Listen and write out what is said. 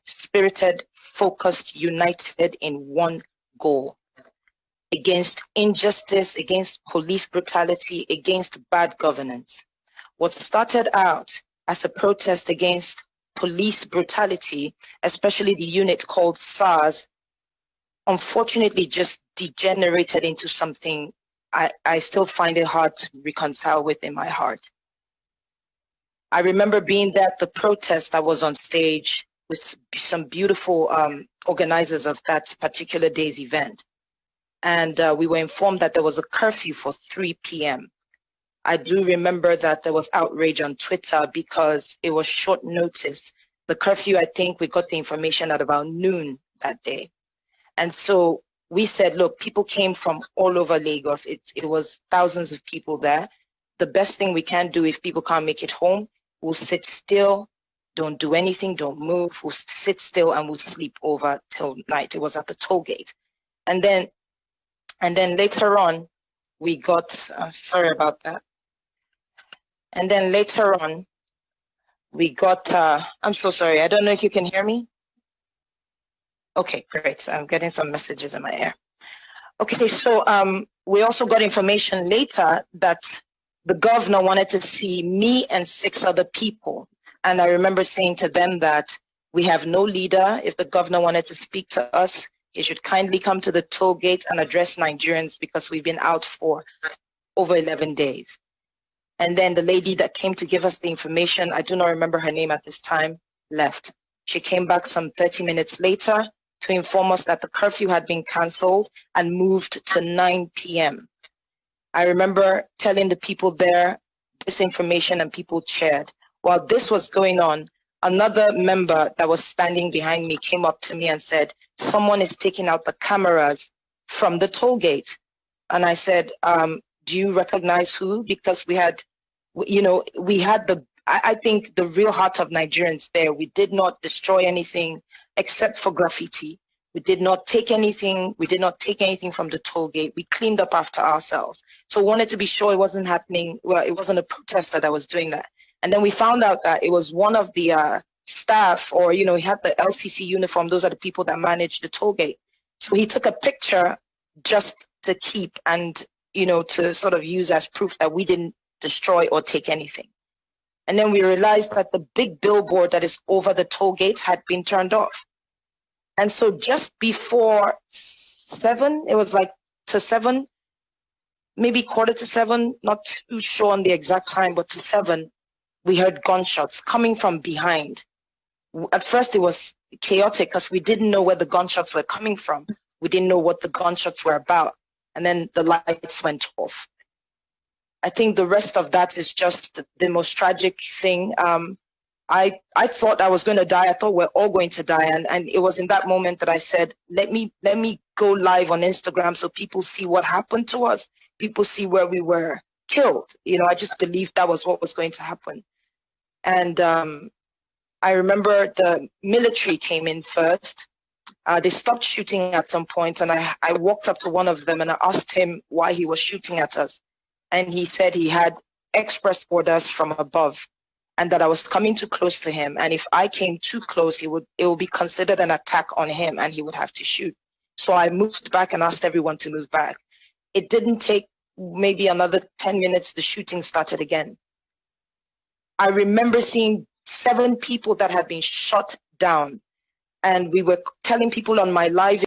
spirited, focused, united in one goal: against injustice, against police brutality, against bad governance. What started out as a protest against police brutality, especially the unit called SARS, unfortunately just degenerated into something I still find it hard to reconcile with in my heart. I remember being there at the protest. I was on stage with some beautiful organizers of that particular day's event. And we were informed that there was a curfew for 3 p.m. I do remember that there was outrage on Twitter because it was short notice. The curfew, I think we got the information at about noon that day. And so we said, look, people came from all over Lagos. It was thousands of people there. The best thing we can do, if people can't make it home, we'll sit still, don't do anything, don't move. We'll sit still and we'll sleep over till night. It was at the toll gate. And then later on, we got, sorry about that. And then later on, we got, I'm so sorry. I don't know if you can hear me. Okay, great. I'm getting some messages in my ear. Okay, so we also got information later that the governor wanted to see me and 6 other people. And I remember saying to them that we have no leader. If the governor wanted to speak to us, he should kindly come to the toll gate and address Nigerians because we've been out for over 11 days. And then the lady that came to give us the information, I do not remember her name at this time, left. She came back some 30 minutes later to inform us that the curfew had been canceled and moved to 9 p.m. I remember telling the people there this information and people cheered. While this was going on, another member that was standing behind me came up to me and said, someone is taking out the cameras from the toll gate. And I said, do you recognize who? Because we had, I think the real heart of Nigerians there. We did not destroy anything except for graffiti. We did not take anything. We did not take anything from the toll gate. We cleaned up after ourselves. So we wanted to be sure it wasn't happening. Well, it wasn't a protester that was doing that. And then we found out that it was one of the staff, or, he had the LCC uniform. Those are the people that manage the toll gate. So he took a picture just to keep and, to sort of use as proof that we didn't destroy or take anything. And then we realized that the big billboard that is over the toll gate had been turned off. And so just before 7, it was like to 7, maybe 6:45, not too sure on the exact time, but to 7, we heard gunshots coming from behind. At first it was chaotic because we didn't know where the gunshots were coming from. We didn't know what the gunshots were about. And then the lights went off. I think the rest of that is just the most tragic thing. I thought I was going to die. I thought we're all going to die. And it was in that moment that I said, let me go live on Instagram so people see what happened to us. People see where we were killed. I just believed that was what was going to happen. And I remember the military came in first. They stopped shooting at some point, and I walked up to one of them and I asked him why he was shooting at us. And he said he had express orders from above and that I was coming too close to him. And if I came too close, it would be considered an attack on him and he would have to shoot. So I moved back and asked everyone to move back. It didn't take maybe another 10 minutes. The shooting started again. I remember seeing 7 people that had been shot down. And we were telling people on my live